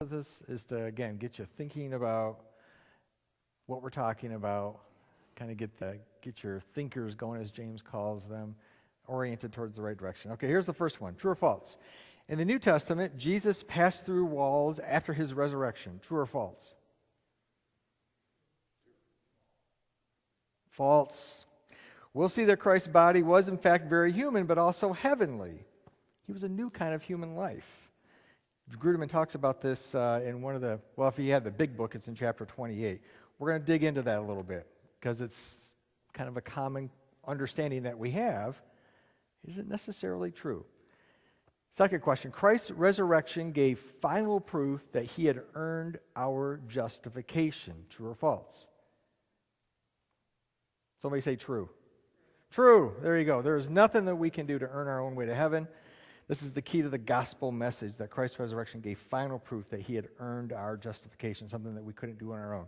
of this is to, again, get you thinking about what we're talking about, kind of get your thinkers going, as James calls them, oriented towards the right direction. Okay, here's the first one. True or false? In the New Testament, Jesus passed through walls after his resurrection. True or false? False. We'll see that Christ's body was in fact very human, but also heavenly. He was a new kind of human life. Grudem talks about this in one of the, well, if you have the big book, it's in chapter 28. We're going to dig into that a little bit because it's kind of a common understanding that we have. Isn't necessarily true. Second question, Christ's resurrection gave final proof that he had earned our justification. True or false? Somebody say true. True. There you go. There is nothing that we can do to earn our own way to heaven. This is the key to the gospel message, that Christ's resurrection gave final proof that he had earned our justification, something that we couldn't do on our own.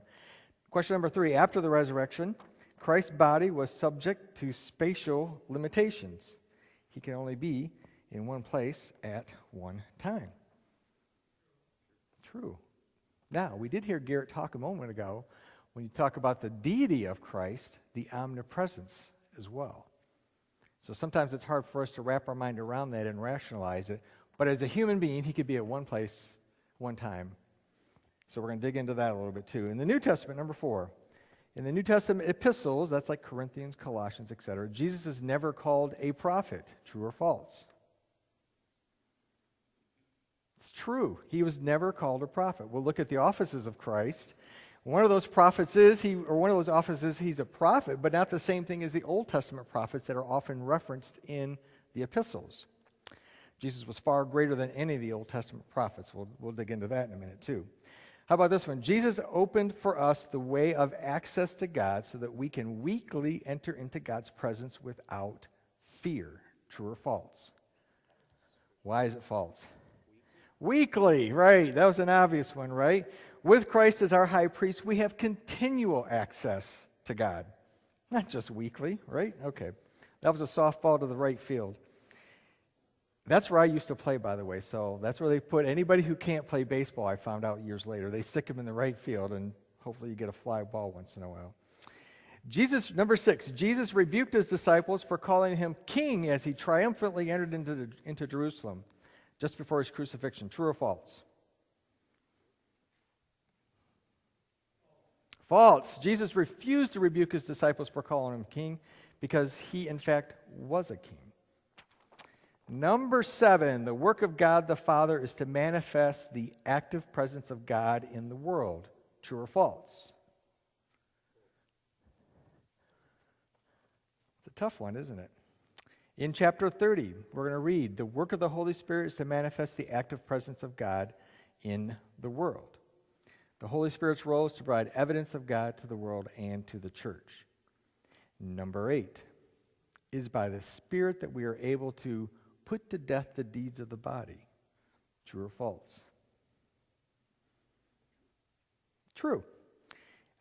Question number 3, after the resurrection, Christ's body was subject to spatial limitations. He can only be in one place at one time. True. Now, we did hear Garrett talk a moment ago, when you talk about the deity of Christ, the omnipresence as well. So sometimes it's hard for us to wrap our mind around that and rationalize it. But as a human being, he could be at one place, one time. So we're going to dig into that a little bit too. In the New Testament, number 4, in the New Testament epistles, that's like Corinthians, Colossians, etc., Jesus is never called a prophet. True or false? It's true. He was never called a prophet. We'll look at the offices of Christ. One of those prophets is, one of those offices, he's a prophet, but not the same thing as the Old Testament prophets that are often referenced in the epistles. Jesus was far greater than any of the Old Testament prophets. We'll dig into that in a minute too. How about this one? Jesus opened for us the way of access to God so that we can weekly enter into God's presence without fear. True or false? Why is it false? Weekly, right. That was an obvious one, right? With Christ as our high priest, we have continual access to God. Not just weekly, right? Okay. That was a softball to the right field. That's where I used to play, by the way. So that's where they put anybody who can't play baseball, I found out years later. They stick them in the right field, and hopefully you get a fly ball once in a while. Number 6, Jesus rebuked his disciples for calling him king as he triumphantly entered into Jerusalem just before his crucifixion. True or false? False. Jesus refused to rebuke his disciples for calling him king because he, in fact, was a king. Number 7, the work of God the Father is to manifest the active presence of God in the world. True or false? It's a tough one, isn't it? In chapter 30, we're going to read, the work of the Holy Spirit is to manifest the active presence of God in the world. The Holy Spirit's role is to provide evidence of God to the world and to the church. Number 8, is by the Spirit that we are able to put to death the deeds of the body. True or false? True.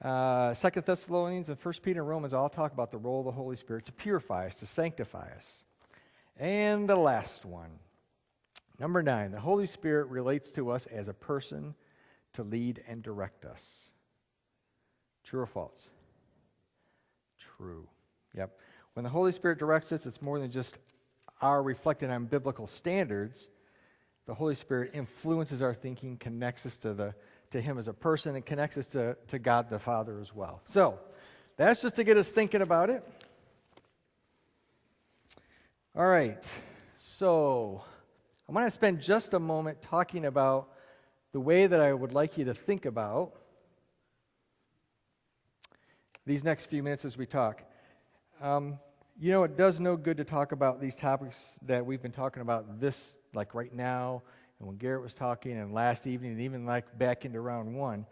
2 Thessalonians and 1 Peter and Romans all talk about the role of the Holy Spirit to purify us, to sanctify us. And the last one, number 9, the Holy Spirit relates to us as a person to lead and direct us. True or false? True. Yep. When the Holy Spirit directs us, it's more than just our reflecting on biblical standards. The Holy Spirit influences our thinking, connects us to Him as a person, and connects us to God the Father as well. So, that's just to get us thinking about it. All right. So, I want to spend just a moment talking about the way that I would like you to think about these next few minutes as we talk. It does no good to talk about these topics that we've been talking about this, like right now, and when Garrett was talking, and last evening, and even like back into round 1,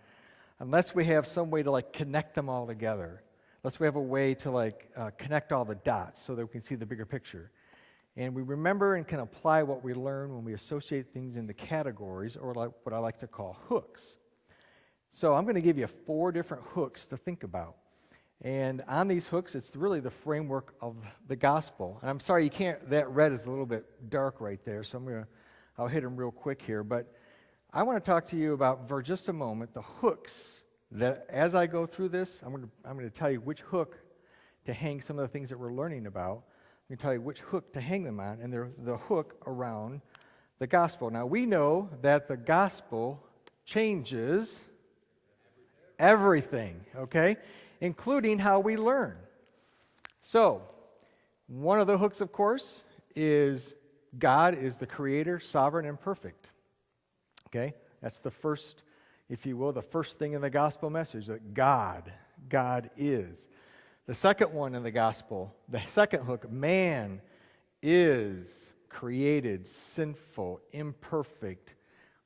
unless we have some way to connect them all together. Unless we have a way to connect all the dots so that we can see the bigger picture. And we remember and can apply what we learn when we associate things into categories, or what I like to call hooks. So I'm going to give you 4 different hooks to think about. And on these hooks, it's really the framework of the gospel. And I'm sorry, you can't, that red is a little bit dark right there, so I'll hit them real quick here. But I want to talk to you about, for just a moment, the hooks that, as I go through this, I'm going to tell you which hook to hang some of the things that we're learning about. I'm going to tell you which hook to hang them on, and they're the hook around the gospel. Now, we know that the gospel changes everything, okay? Including how we learn. So, one of the hooks, of course, is God is the creator, sovereign, and perfect. Okay? That's the first, if you will, the first thing in the gospel message, that God is. The second one in the gospel, the second hook, man is created, sinful, imperfect.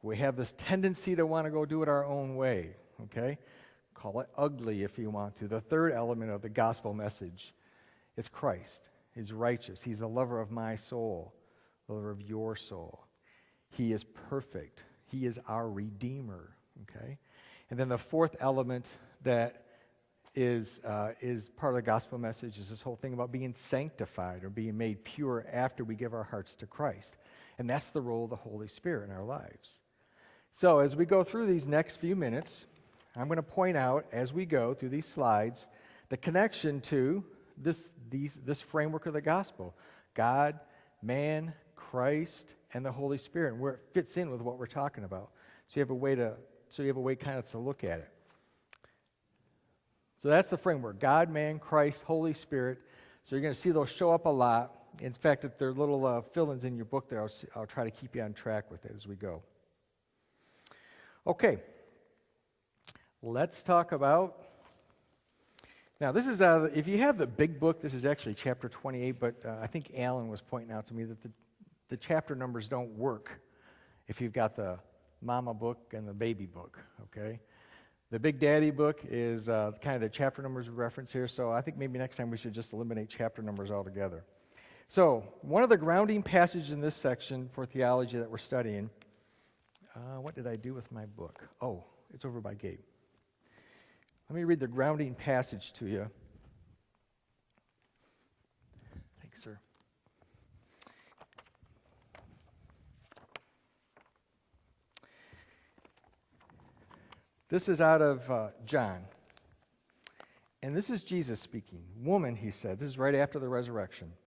We have this tendency to want to go do it our own way. Okay? Call it ugly if you want to. The third element of the gospel message is Christ. He's righteous. He's the lover of my soul, the lover of your soul. He is perfect. He is our Redeemer. Okay? And then the fourth element that is part of the gospel message is this whole thing about being sanctified or being made pure after we give our hearts to Christ. And that's the role of the Holy Spirit in our lives. So as we go through these next few minutes, I'm going to point out as we go through these slides the connection to this framework of the gospel. God, man, Christ, and the Holy Spirit, and where it fits in with what we're talking about. So you have a way kind of to look at it. So that's the framework. God, man, Christ, Holy Spirit. So you're going to see those show up a lot. In fact, if there are little fill-ins in your book there, I'll try to keep you on track with it as we go. Okay. Let's talk about, now this is, if you have the big book, this is actually chapter 28, but I think Alan was pointing out to me that the chapter numbers don't work if you've got the mama book and the baby book, okay? The Big Daddy book is kind of the chapter numbers we reference here, so I think maybe next time we should just eliminate chapter numbers altogether. So, one of the grounding passages in this section for theology that we're studying, what did I do with my book? Oh, it's over by Gabe. Let me read the grounding passage to you. Thanks, sir. This is out of John. And this is Jesus speaking. Woman, he said, this is right after the resurrection.